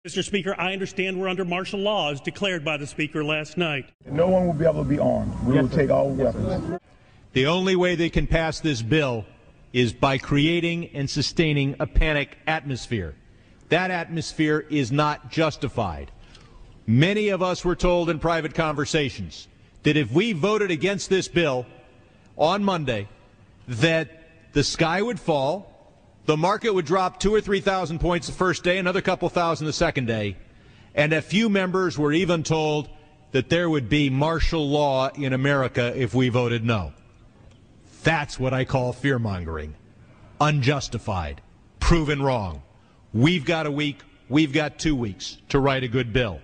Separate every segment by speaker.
Speaker 1: Mr. Speaker, I understand we're under martial law as declared by the Speaker last night.
Speaker 2: No one will be able to be armed. We will take all weapons.
Speaker 3: The only way they can pass this bill is by creating and sustaining a panic atmosphere. That atmosphere is not justified. Many of us were told in private conversations that if we voted against this bill on Monday, that the sky would fall, the market would drop 2,000 or 3,000 points the first day, another couple thousand the second day, and a few members were even told that there would be martial law in America if we voted no. That's what I call fear-mongering. Unjustified. Proven wrong. We've got a week, we've got 2 weeks to write a good bill.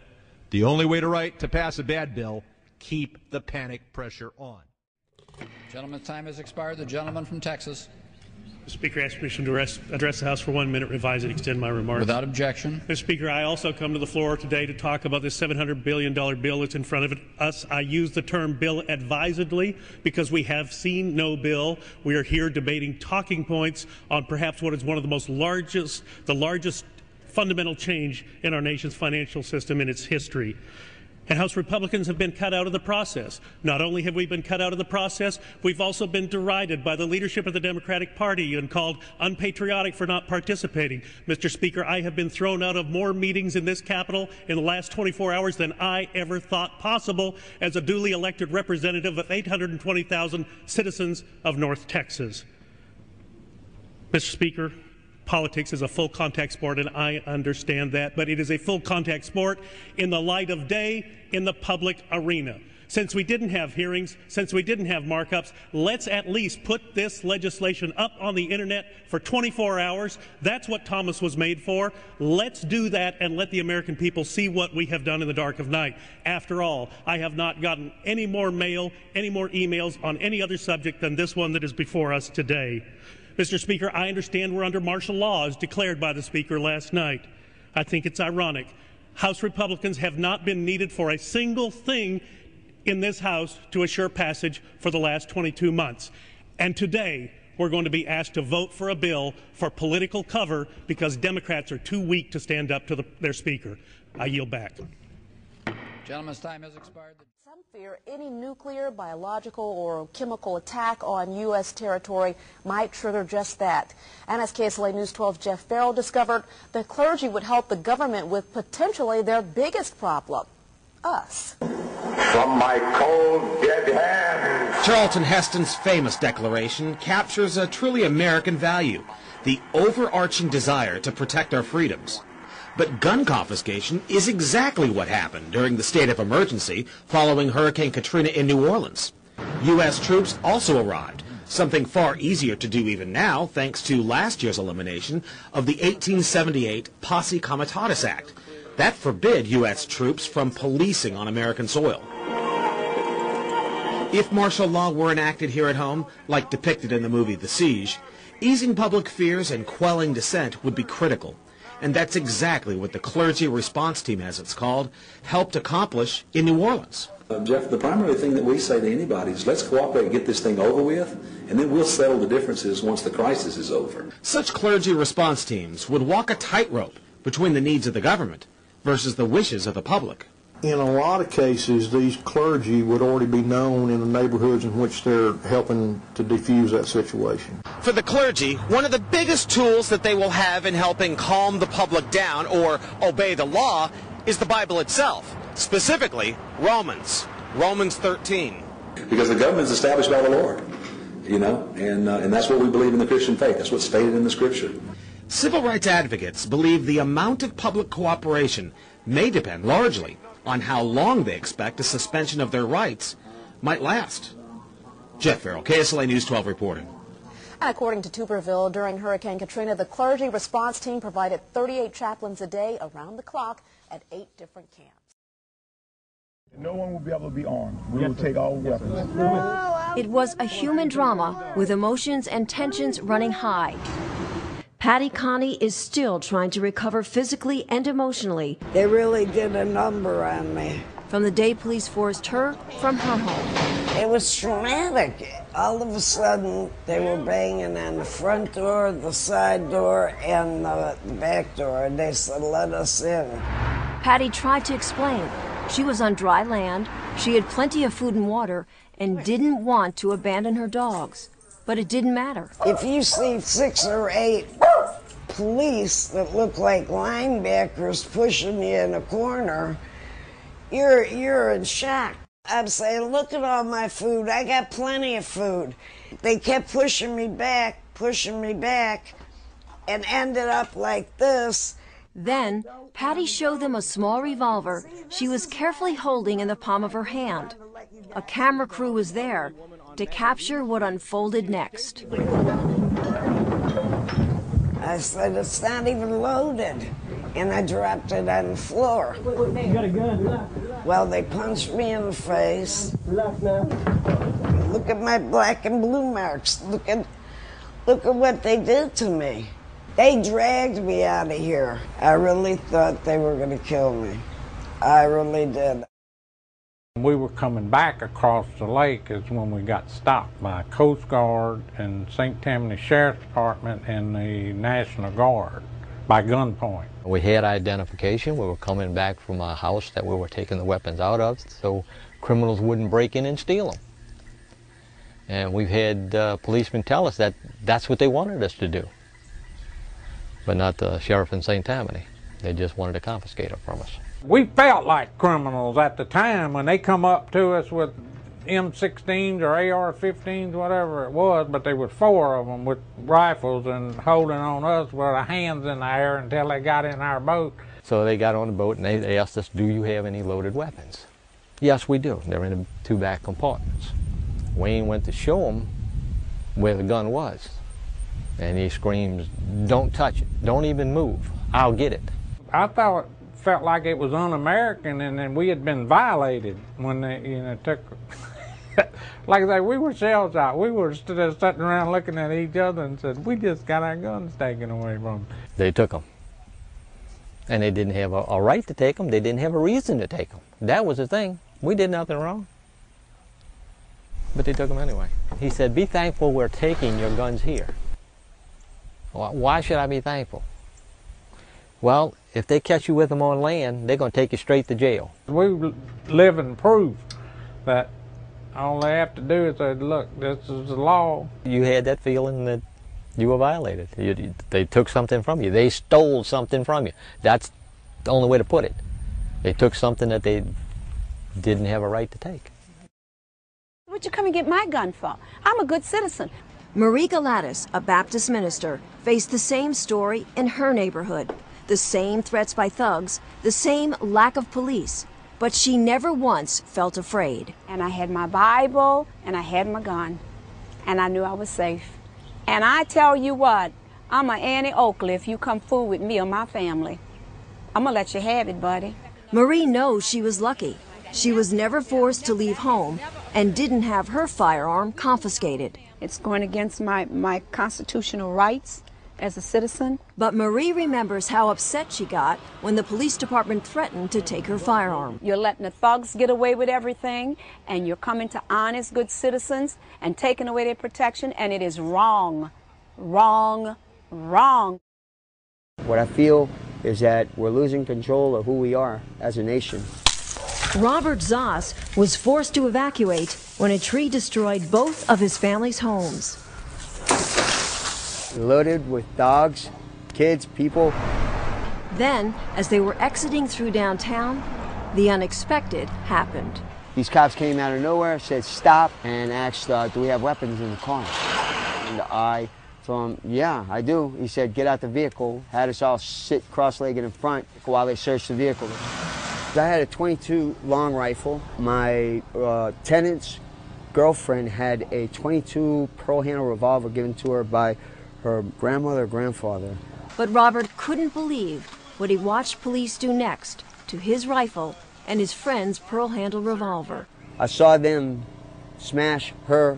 Speaker 3: The only way to pass a bad bill, keep the panic pressure on.
Speaker 4: Gentleman's time has expired. The gentleman from Texas.
Speaker 1: Mr. Speaker, I ask permission to address the House for 1 minute, revise and extend my remarks.
Speaker 4: Without objection.
Speaker 1: Mr. Speaker, I also come to the floor today to talk about this $700 billion bill that's in front of us. I use the term bill advisedly because we have seen no bill. We are here debating talking points on perhaps what is one of the largest fundamental change in our nation's financial system in its history. And House Republicans have been cut out of the process. Not only have we been cut out of the process, we've also been derided by the leadership of the Democratic Party and called unpatriotic for not participating. Mr. Speaker, I have been thrown out of more meetings in this Capitol in the last 24 hours than I ever thought possible as a duly elected representative of 820,000 citizens of North Texas. Mr. Speaker, politics is a full contact sport, and I understand that, but it is a full contact sport in the light of day in the public arena. Since we didn't have hearings, since we didn't have markups, let's at least put this legislation up on the internet for 24 hours. That's what Thomas was made for. Let's do that and let the American people see what we have done in the dark of night. After all, I have not gotten any more mail, any more emails on any other subject than this one that is before us today. Mr. Speaker, I understand we're under martial law as declared by the Speaker last night. I think it's ironic. House Republicans have not been needed for a single thing in this House to assure passage for the last 22 months. And today, we're going to be asked to vote for a bill for political cover because Democrats are too weak to stand up to their Speaker. I yield back.
Speaker 4: Gentleman's time has expired.
Speaker 5: Some fear any nuclear, biological, or chemical attack on U.S. territory might trigger just that. And as KSLA News 12's Jeff Farrell discovered, the clergy would help the government with potentially their biggest problem, us.
Speaker 6: From my cold, dead hands.
Speaker 7: Charlton Heston's famous declaration captures a truly American value, the overarching desire to protect our freedoms. But gun confiscation is exactly what happened during the state of emergency following Hurricane Katrina in New Orleans. U.S. troops also arrived, something far easier to do even now thanks to last year's elimination of the 1878 Posse Comitatus Act. That forbid U.S. troops from policing on American soil. If martial law were enacted here at home, like depicted in the movie The Siege, easing public fears and quelling dissent would be critical. And that's exactly what the Clergy Response Team, as it's called, helped accomplish in New Orleans.
Speaker 8: Jeff, the primary thing that we say to anybody is let's cooperate and get this thing over with, and then we'll settle the differences once the crisis is over.
Speaker 7: Such clergy response teams would walk a tightrope between the needs of the government versus the wishes of the public.
Speaker 2: In a lot of cases, these clergy would already be known in the neighborhoods in which they're helping to defuse that situation.
Speaker 7: For the clergy, one of the biggest tools that they will have in helping calm the public down or obey the law is the Bible itself, specifically Romans 13.
Speaker 8: Because the government is established by the Lord, you know, and that's what we believe in the Christian faith. That's what's stated in the Scripture.
Speaker 7: Civil rights advocates believe the amount of public cooperation may depend largely on how long they expect a suspension of their rights might last. Jeff Farrell, KSLA News 12 reporting.
Speaker 5: And according to Tuberville, during Hurricane Katrina, the clergy response team provided 38 chaplains a day around the clock at 8 different camps.
Speaker 2: No one will be able to be armed. We will take all weapons.
Speaker 9: It was a human drama with emotions and tensions running high. Patty Connie is still trying to recover physically and emotionally.
Speaker 10: They really did a number on me.
Speaker 9: from the day police forced her from her home.
Speaker 10: It was traumatic. All of a sudden, they were banging on the front door, the side door, and the back door, and they said, "Let us in."
Speaker 9: Patty tried to explain. She was on dry land, she had plenty of food and water, and didn't want to abandon her dogs. But it didn't matter.
Speaker 10: If you see 6 or 8 police that look like linebackers pushing you in a corner, you're in shock. I'm saying, look at all my food. I got plenty of food. They kept pushing me back, and ended up like this.
Speaker 9: Then, Patty showed them a small revolver she was carefully holding in the palm of her hand. A camera crew was there to capture what unfolded next.
Speaker 10: I said, "It's not even loaded." And I dropped it on the floor.
Speaker 11: You got a gun?
Speaker 10: Well, they punched me in the face. Look at my black and blue marks. Look at what they did to me. They dragged me out of here. I really thought they were going to kill me. I really did.
Speaker 11: We were coming back across the lake is when we got stopped by Coast Guard and St. Tammany Sheriff's Department and the National Guard by gunpoint.
Speaker 12: We had identification. We were coming back from a house that we were taking the weapons out of so criminals wouldn't break in and steal them. And we've had policemen tell us that that's what they wanted us to do, but not the sheriff in St. Tammany. They just wanted to confiscate them from us.
Speaker 11: We felt like criminals at the time when they come up to us with M16s or AR-15s, whatever it was, but there was 4 of them with rifles and holding on us with our hands in the air until they got in our boat.
Speaker 12: So they got on the boat and they asked us, "Do you have any loaded weapons?" Yes, we do. They're in the 2 back compartments. Wayne went to show him where the gun was, and he screams, "Don't touch it. Don't even move. I'll get it."
Speaker 11: I felt like it was un-American and then we had been violated when they took like I say, we were shell-shocked. We were just sitting around looking at each other and said, "We just got our guns taken away from them."
Speaker 12: They took them, and they didn't have a right to take them. They didn't have a reason to take them. That was the thing. We did nothing wrong, but they took them anyway. He said, "Be thankful we're taking your guns here." Why should I be thankful? Well, if they catch you with them on land, they're going to take you straight to jail.
Speaker 11: We live in proof that all they have to do is say, "Look, this is the law."
Speaker 12: You had that feeling that you were violated. They took something from you. They stole something from you. That's the only way to put it. They took something that they didn't have a right to take.
Speaker 13: What'd you come and get my gun for? I'm a good citizen.
Speaker 9: Marie Galatis, a Baptist minister, faced the same story in her neighborhood. The same threats by thugs, the same lack of police, but she never once felt afraid.
Speaker 13: And I had my Bible, and I had my gun, and I knew I was safe. And I tell you what, I'm a Annie Oakley if you come fool with me or my family. I'm gonna let you have it, buddy.
Speaker 9: Marie knows she was lucky. She was never forced to leave home and didn't have her firearm confiscated.
Speaker 13: It's going against my constitutional rights as a citizen.
Speaker 9: But Marie remembers how upset she got when the police department threatened to take her firearm.
Speaker 13: You're letting the thugs get away with everything, and you're coming to honest, good citizens and taking away their protection, and it is wrong, wrong, wrong.
Speaker 14: What I feel is that we're losing control of who we are as a nation.
Speaker 9: Robert Zoss was forced to evacuate when a tree destroyed both of his family's homes.
Speaker 14: Loaded with dogs, kids, people.
Speaker 9: Then, as they were exiting through downtown, the unexpected happened.
Speaker 14: These cops came out of nowhere, said stop, and asked, do we have weapons in the car? And I told him, yeah, I do. He said, get out the vehicle, had us all sit cross-legged in front while they searched the vehicle. I had a .22 long rifle. My tenant's girlfriend had a .22 pearl handle revolver given to her by her grandmother or grandfather.
Speaker 9: But Robert couldn't believe what he watched police do next to his rifle and his friend's pearl handle revolver.
Speaker 14: I saw them smash her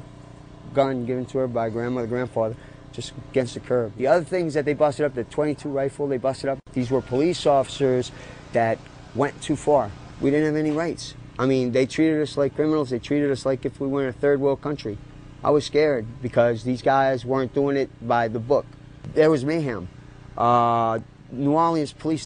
Speaker 14: gun given to her by grandmother, grandfather, just against the curb. The other things that they busted up, the .22 rifle they busted up, these were police officers that went too far. We didn't have any rights. I mean, they treated us like criminals. They treated us like if we were in a third world country. I was scared because these guys weren't doing it by the book. There was mayhem. New Orleans police